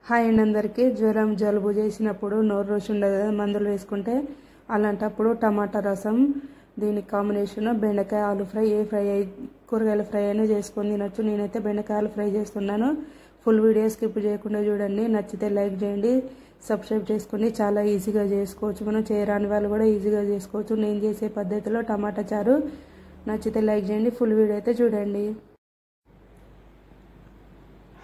Hi అండి అందరికీ. జ్వరం జలుబు చేసినప్పుడు నోరు రుచి ఉండదు కదా, మందులు వేసుకుంటే అలాంటప్పుడు టమాటా రసం దీనికి కాంబినేషన్ బెండకాయ ఆలు ఫ్రై, ఏ ఫ్రై కూరగాయల ఫ్రై అయినా చేసుకొని తినొచ్చు. నేనైతే బెండకాయ ఆలు ఫ్రై చేస్తున్నాను. ఫుల్ వీడియో స్కిప్ చేయకుండా చూడండి. నచ్చితే లైక్ చేయండి, సబ్స్క్రైబ్ చేసుకోండి. చాలా ఈజీగా చేసుకోవచ్చు, మనం చేయరాని వాళ్ళు కూడా ఈజీగా చేసుకోవచ్చు. నేను చేసే పద్ధతిలో టమాటా చారు. నచ్చితే లైక్ చేయండి, ఫుల్ వీడియో అయితే చూడండి.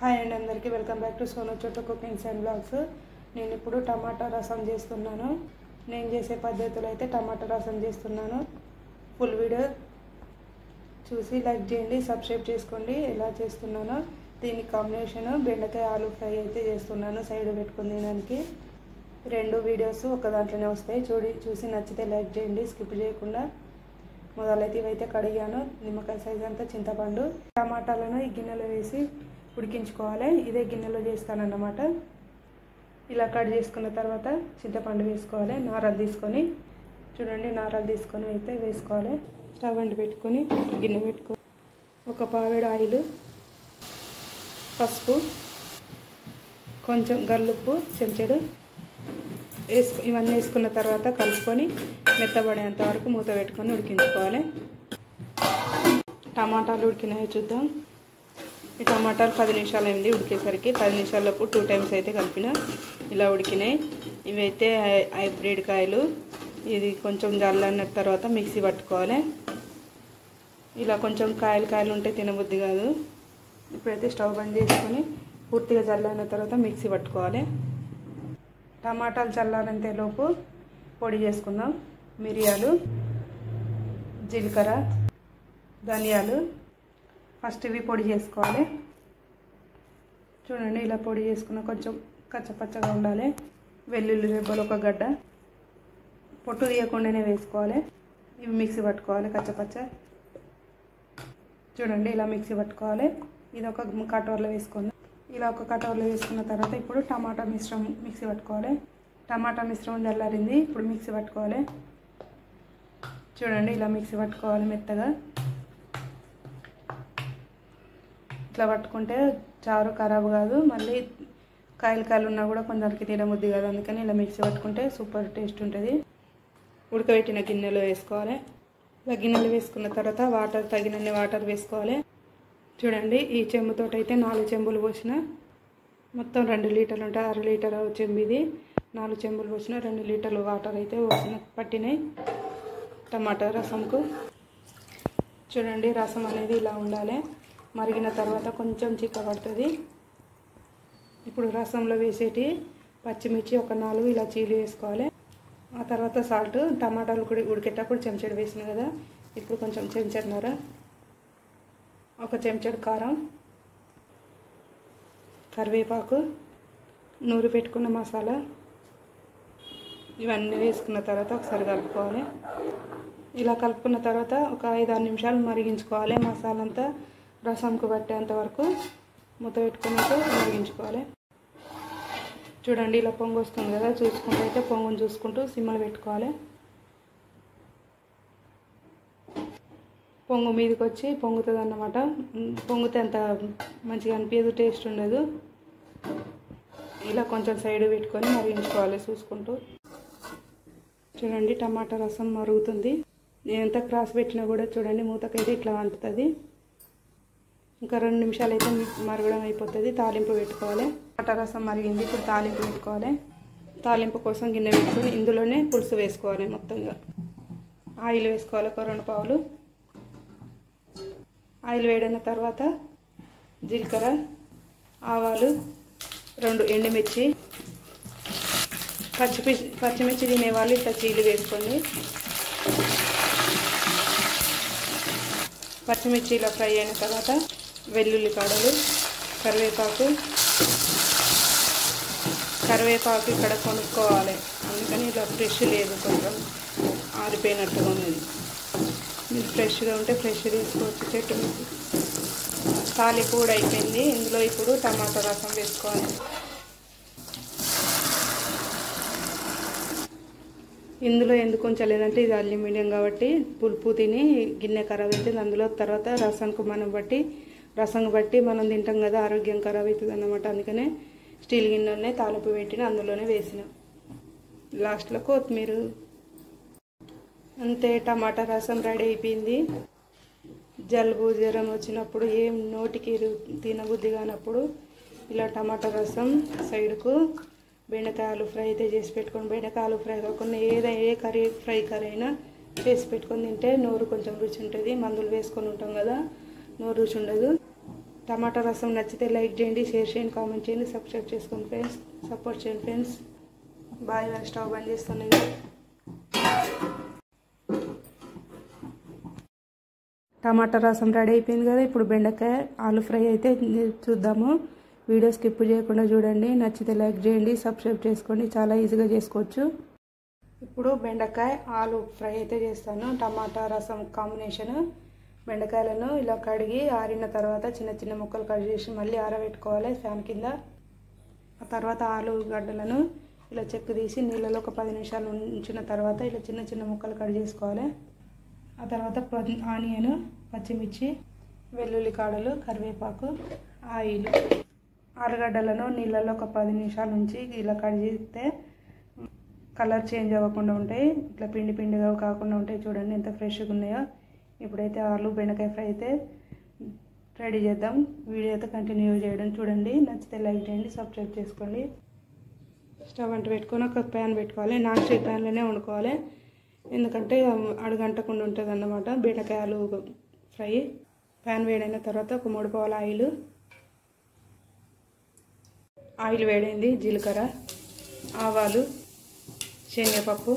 హాయ్ అండి అందరికీ, వెల్కమ్ బ్యాక్ టు సోను చోటు కుకింగ్స్ అండ్ బ్లాగ్స్. నేను ఇప్పుడు టమాటా రసం చేస్తున్నాను. నేను చేసే పద్ధతిలో అయితే టమాటా రసం చేస్తున్నాను. ఫుల్ వీడియో చూసి లైక్ చేయండి, సబ్స్క్రైబ్ చేసుకోండి. ఎలా చేస్తున్నానో దీనికి కాంబినేషన్ బెండకాయ ఆలు ఫ్రై అయితే చేస్తున్నాను. సైడ్ పెట్టుకుని తినడానికి 2 వీడియోస్ ఒక దాంట్లోనే వస్తాయి. చూసి నచ్చితే లైక్ చేయండి, స్కిప్ చేయకుండా. మొదలైతే ఇవైతే కడిగాను. నిమ్మకాయ సైజ్ అంతా చింతపండు, టమాటాలను ఈ గిన్నెలో వేసి ఉడికించుకోవాలి. ఇదే గిన్నెలో చేస్తానన్నమాట. ఇలా కట్ చేసుకున్న తర్వాత చింతపండు వేసుకోవాలి. నారలు తీసుకొని చూడండి, నారలు తీసుకొని అయితే వేసుకోవాలి. స్టవ్ అంటి పెట్టుకొని గిన్నె పెట్టుకొని ఒక పావేడు ఆయిల్, పసుపు, కొంచెం గల్లుప్పు చెంచాడు ఇవన్నీ వేసుకున్న తర్వాత కలుపుకొని మెత్తబడేంత వరకు మూత పెట్టుకొని ఉడికించుకోవాలి. టమాటాలు ఉడికినాయో చూద్దాం. ఈ టమాటాలు 10 నిమిషాలు అయింది ఉడికేసరికి. 10 నిమిషాలలోపు 2 టైమ్స్ అయితే కలిపిన ఇలా ఉడికినాయి. ఇవైతే హైబ్రిడ్ కాయలు. ఇది కొంచెం జల్లన్న తర్వాత మిక్సీ పట్టుకోవాలి. ఇలా కొంచెం కాయలు ఉంటే తినబుద్ధి కాదు. ఇప్పుడైతే స్టవ్ బంద్ చేసుకొని పూర్తిగా జల్లన్న తర్వాత మిక్సీ పట్టుకోవాలి. టమాటాలు చల్లారంతే లోపు పొడి చేసుకుందాం. మిరియాలు, జీలకర్ర, ధనియాలు ఫస్ట్ ఇవి పొడి చేసుకోవాలి. చూడండి, ఇలా పొడి చేసుకున్న కొంచెం కచ్చపచ్చగా ఉండాలి. వెల్లుల్లి రెబ్బలు ఒక గడ్డ, పొట్టు తీయకుండానే వేసుకోవాలి. ఇవి మిక్సీ పట్టుకోవాలి కచ్చపచ్చ. చూడండి, ఇలా మిక్సీ పట్టుకోవాలి. ఇది ఒక కటోరలో వేసుకోండి. ఇలా ఒక కటోరలో వేసుకున్న తర్వాత ఇప్పుడు టమాటా మిశ్రమం మిక్సీ పట్టుకోవాలి. టమాటా మిశ్రమం చల్లారింది, ఇప్పుడు మిక్సీ పట్టుకోవాలి. చూడండి, ఇలా మిక్సీ పట్టుకోవాలి మెత్తగా. ఇట్లా పట్టుకుంటే చారు ఖరాబ్ కాదు. మళ్ళీ కాయలు ఉన్నా కూడా కొందరికి తినబుద్ధి కాదు. అందుకని ఇలా మిక్సీ పట్టుకుంటే సూపర్ టేస్ట్ ఉంటుంది. ఉడకబెట్టిన గిన్నెలో వేసుకోవాలి. ఇలా గిన్నెలో వేసుకున్న తర్వాత తగినన్ని వాటర్ వేసుకోవాలి. చూడండి, ఈ చెంబుతో అయితే 4 చెంబులు పోసిన, మొత్తం 2 లీటర్లు ఉంటాయి. 6 లీటర్ చెంబు ఇది. 4 చెంబులు పోసిన 2 లీటర్లు వాటర్ అయితే పట్టినాయి టమాటా రసంకు. చూడండి, రసం అనేది ఇలా ఉండాలి. మరిగిన తర్వాత కొంచెం చిక్కబడుతుంది. ఇప్పుడు రసంలో వేసేటి పచ్చిమిర్చి ఒక 4 ఇలా చీలి వేసుకోవాలి. ఆ తర్వాత సాల్ట్, టమాటాలు కూడా ఉడికేటప్పుడు చెంచాడు వేసిన కదా, ఇప్పుడు కొంచెం చెంచాడున్నర, ఒక చెంచాడు కారం, కరివేపాకు, నూరి పెట్టుకున్న మసాలా ఇవన్నీ వేసుకున్న తర్వాత ఒకసారి కలుపుకోవాలి. ఇలా కలుపుకున్న తర్వాత ఒక 5-6 నిమిషాలు మరిగించుకోవాలి. మసాలా అంతా రసంకు పట్టేంత వరకు మూత పెట్టుకుని మరిగించుకోవాలి. చూడండి, ఇలా పొంగు వస్తుంది కదా, చూసుకుంటూ అయితే పొంగుని చూసుకుంటూ సిమ్మలు పెట్టుకోవాలి. పొంగు మీదకి వచ్చి పొంగుతుంది అన్నమాట. పొంగితే అంత మంచిగా అనిపించదు, టేస్ట్ ఉండదు. ఇలా కొంచెం సైడ్ పెట్టుకొని మరిగించుకోవాలి చూసుకుంటూ. చూడండి, టమాటా రసం మరుగుతుంది. ఎంత క్రాస్ పెట్టినా కూడా చూడండి మూతకైతే ఇట్లా అంటుతుంది. ఇంకా 2 నిమిషాలు అయితే మరగడం అయిపోతుంది. తాలింపు పెట్టుకోవాలి. టమాటా రసం మరిగింది, ఇప్పుడు తాలింపు పెట్టుకోవాలి. తాలింపు కోసం గిన్నె పెట్టుకొని ఇందులోనే పులుసు వేసుకోవాలి. మొత్తంగా ఆయిల్ వేసుకోవాలి. ఒక 2 పావులు ఆయిల్ వేడిన తర్వాత జీలకర్ర, ఆవాలు, 2 ఎండుమిర్చి, పచ్చిమిర్చి తినేవాళ్ళు ఇట్లా చీలి వేసుకోండి. పచ్చిమిర్చి ఇలా ఫ్రై అయిన తర్వాత వెల్లుల్లి కాడలు, కరివేపాకు ఇక్కడ కొనుక్కోవాలి. అందుకని ఇలా ఫ్రెష్ లేదు, కొంచెం ఆరిపోయినట్టుగా ఉన్నది. మీరు ఫ్రెష్గా ఉంటే ఫ్రెష్ తీసుకోవచ్చు చెట్టు నుంచి. తాలింపు కూడా అయిపోయింది. ఇందులో ఇప్పుడు టమాటా రసం వేసుకోవాలి. ఇందులో ఎందుకు ఉంచలేదంటే ఇది అల్యూమినియం కాబట్టి పులుపు తిని గిన్నె ఖరాబ్ అవుతుంది. అందులో తర్వాత రసం బట్టి మనం తింటాం కదా, ఆరోగ్యం ఖరాబ్ అవుతుంది అన్నమాట. అందుకనే స్టీల్ గిన్నెలోనే తాలింపు పెట్టిన అందులోనే వేసిన లాస్ట్లో కొత్తిమీర అంతే టమాటా రసం రెడీ అయిపోయింది జలుబు జ్వరం వచ్చినప్పుడు ఏం నోటికి తినబుద్ధి కానప్పుడు ఇలా టమాటా రసం సైడ్కు బెండకాయలు ఫ్రై అయితే చేసి పెట్టుకొని బెండకాయలు ఫ్రై కాకుండా ఏ కర్రీ ఫ్రై కర్రీ అయినా చేసి పెట్టుకొని తింటే నోరు కొంచెం రుచి ఉంటుంది మందులు వేసుకొని ఉంటాం కదా నోరు రుచి ఉండదు టమాటా రసం నచ్చితే లైక్ చేయండి షేర్ చేయండి కామెంట్ చేయండి సబ్స్క్రైబ్ చేసుకోండి ఫ్రెండ్స్ సపోర్ట్ చేయండి ఫ్రెండ్స్ బాయ్ స్టవ్ బంద్ చేస్తున్నాయి టమాటా రసం రెడీ అయిపోయింది కదా ఇప్పుడు బెండకాయ ఆలు ఫ్రై అయితే చూద్దాము వీడియో స్కిప్ చేయకుండా చూడండి నచ్చితే లైక్ చేయండి సబ్స్క్రైబ్ చేసుకోండి చాలా ఈజీగా చేసుకోవచ్చు ఇప్పుడు బెండకాయ ఆలు ఫ్రై అయితే చేస్తాను టమాటా రసం కాంబినేషన్ బెండకాయలను ఇలా కడిగి ఆరిన తర్వాత చిన్న చిన్న ముక్కలు కట్ చేసి మళ్ళీ ఆరబెట్టుకోవాలి ఫ్యాన్ కింద ఆ తర్వాత ఆలుగడ్డలను ఇలా చెక్కు తీసి నీళ్ళలో ఒక 10 నిమిషాలు ఉంచిన తర్వాత ఇలా చిన్న చిన్న ముక్కలు కట్ చేసుకోవాలి ఆ తర్వాత ఆనియన్ పచ్చిమిర్చి వెల్లుల్లి కాడలు కరివేపాకు ఆయిల్ ఆలుగడ్డలను నీళ్ళలో ఒక 10 నిమిషాల నుంచి ఇలా కట్ చేస్తే కలర్ చేంజ్ అవ్వకుండా ఉంటాయి ఇట్లా పిండి పిండిగా కాకుండా ఉంటాయి చూడండి ఎంత ఫ్రెష్గా ఉన్నాయో ఇప్పుడైతే ఆలు బెండకాయ ఫ్రై అయితే రెడీ చేద్దాం వీడియో అయితే కంటిన్యూ చేయడం చూడండి నచ్చితే లైక్ చేయండి సబ్స్క్రైబ్ చేసుకోండి స్టవ్ అంట పెట్టుకొని ఒక ప్యాన్ పెట్టుకోవాలి నాన్ స్టిక్ ప్యాన్లోనే వండుకోవాలి ఎందుకంటే అడుగంటకుండా ఉంటుంది అన్నమాట బెండకాయలు ఫ్రై ప్యాన్ వేడైన తర్వాత ఒక 3 పావుల ఆయిల్ వేడైంది జీలకర్ర ఆవాలు శనగపప్పు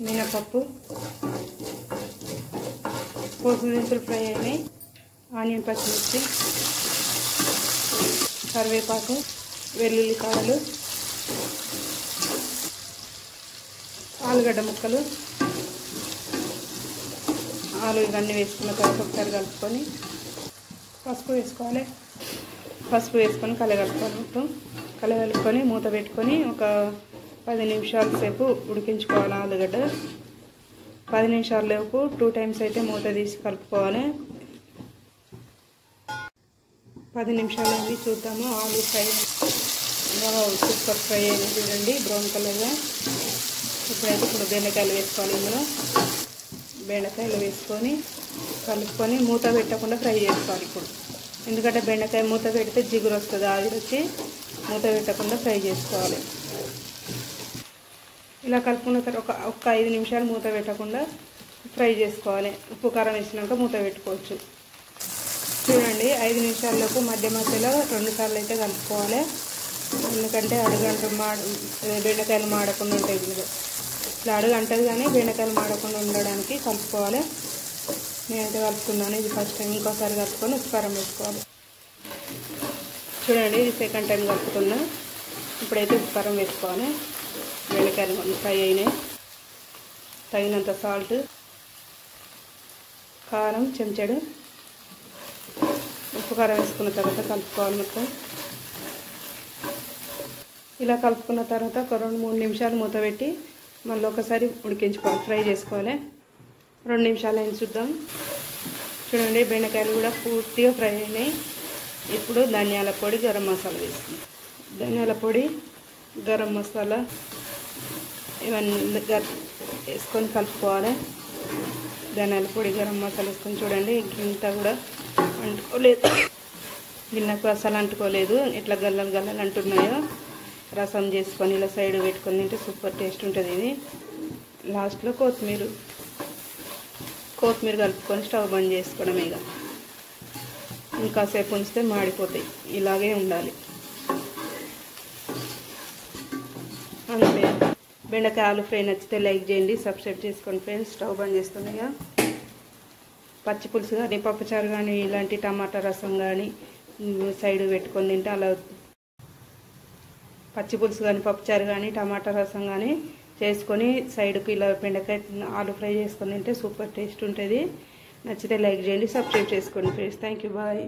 మినపప్పు పోపు దినుసులు ఫ్రై అయినాయి ఆనియన్ పచ్చిమిర్చి కరివేపాకు వెల్లుల్లి కాడలు ఆలుగడ్డ ముక్కలు ఆలు ఇవన్నీ వేసుకున్న తర్వాత ఒకసారి కలుపుకొని పసుపు వేసుకొని కలగలుపుకొని మొత్తం కలగలుపుకొని మూత పెట్టుకొని ఒక 10 నిమిషాల సేపు ఉడికించుకోవాలి ఆలుగడ్డ 10 నిమిషాల లోపు 2 టైమ్స్ అయితే మూత తీసి కలుపుకోవాలి 10 నిమిషాలు అయింది చూద్దాము ఆలు ఫ్రై సూపర్ ఫ్రై అయింది చూడండి బ్రౌన్ కలర్గా ఇప్పుడైతే ఇప్పుడు బెండకాయలు వేసుకోవాలి ఇందులో బెండకాయలు వేసుకొని కలుపుకొని మూత పెట్టకుండా ఫ్రై చేసుకోవాలి ఇప్పుడు ఎందుకంటే బెండకాయ మూత పెడితే జిగురు వస్తుంది ఆవిరి వచ్చి మూత పెట్టకుండా ఫ్రై చేసుకోవాలి ఇలా కలుపుకున్న తర్వాత ఒక 5 నిమిషాలు మూత పెట్టకుండా ఫ్రై చేసుకోవాలి ఉప్పు కారం వేసినాక మూత పెట్టుకోవచ్చు చూడండి 5 నిమిషాలలోపు మధ్య మధ్యలో 2 సార్లు అయితే కలుపుకోవాలి ఎందుకంటే బెండకాయలు మాడకుండా ఉంటాయి ఇట్లా అడుగంటది కానీ బెండకాయలు మాడకుండా ఉండడానికి కలుపుకోవాలి నేనైతే కలుపుకున్నాను ఇది ఫస్ట్ టైం ఇంకోసారి కలుపుకొని ఉప్పు కారం వేసుకోవాలి చూడండి ఇది సెకండ్ టైం కలుపుకున్నా ఇప్పుడైతే ఉప్పు కారం వేసుకోవాలి బెండకాయలు ఫ్రై అయినాయి తగినంత సాల్ట్ కారం చెంచాడు ఉప్పు కారం వేసుకున్న తర్వాత కలుపుకోవాలి మొత్తం ఇలా కలుపుకున్న తర్వాత ఒక 2-3 నిమిషాలు మూత పెట్టి మళ్ళీ ఒకసారి ఉడికించుకోవాలి ఫ్రై చేసుకోవాలి 2 నిమిషాలు అయిన చూద్దాం చూడండి బెండకాయలు కూడా పూర్తిగా ఫ్రై అయినాయి ఇప్పుడు ధనియాల పొడి గరం మసాలా వేసుకుందాం ధనియాల పొడి గరం మసాలా ఇవన్నీ వేసుకొని కలుపుకోవాలి ధనియాల పొడి గరం మసాలా వేసుకొని చూడండి గింత కూడా అంటుకోలేదు గిన్నెకు అసలు అంటుకోలేదు ఇట్లా గల్లలు గల్లలు అంటున్నాయో రసం చేసుకొని ఇలా సైడ్ పెట్టుకొని తింటే సూపర్ టేస్ట్ ఉంటుంది ఇది లాస్ట్లో కొత్తిమీర కలుపుకొని స్టవ్ బంద్ చేసుకోవడం ఇక ఇంకాసేపు ఉంచితే మాడిపోతాయి ఇలాగే ఉండాలి అంతే బెండకాయ ఆలు ఫ్రై నచ్చితే లైక్ చేయండి సబ్స్క్రైబ్ చేసుకోండి ఫ్రెండ్స్ స్టవ్ బంద్ చేస్తున్నాయి పచ్చి పులుసు కానీ పప్పుచారు కానీ ఇలాంటి టమాటా రసం కానీ సైడ్ పెట్టుకొని తింటే అలా పచ్చి పులుసు కానీ పప్పుచారు కానీ టమాటా రసం కానీ చేసుకొని సైడ్కి ఇలా బెండకాయ ఆలు ఫ్రై చేసుకొని తింటే సూపర్ టేస్ట్ ఉంటుంది నచ్చితే లైక్ చేయండి సబ్స్క్రైబ్ చేసుకోండి ఫ్రెండ్స్ థ్యాంక్ యూ బాయ్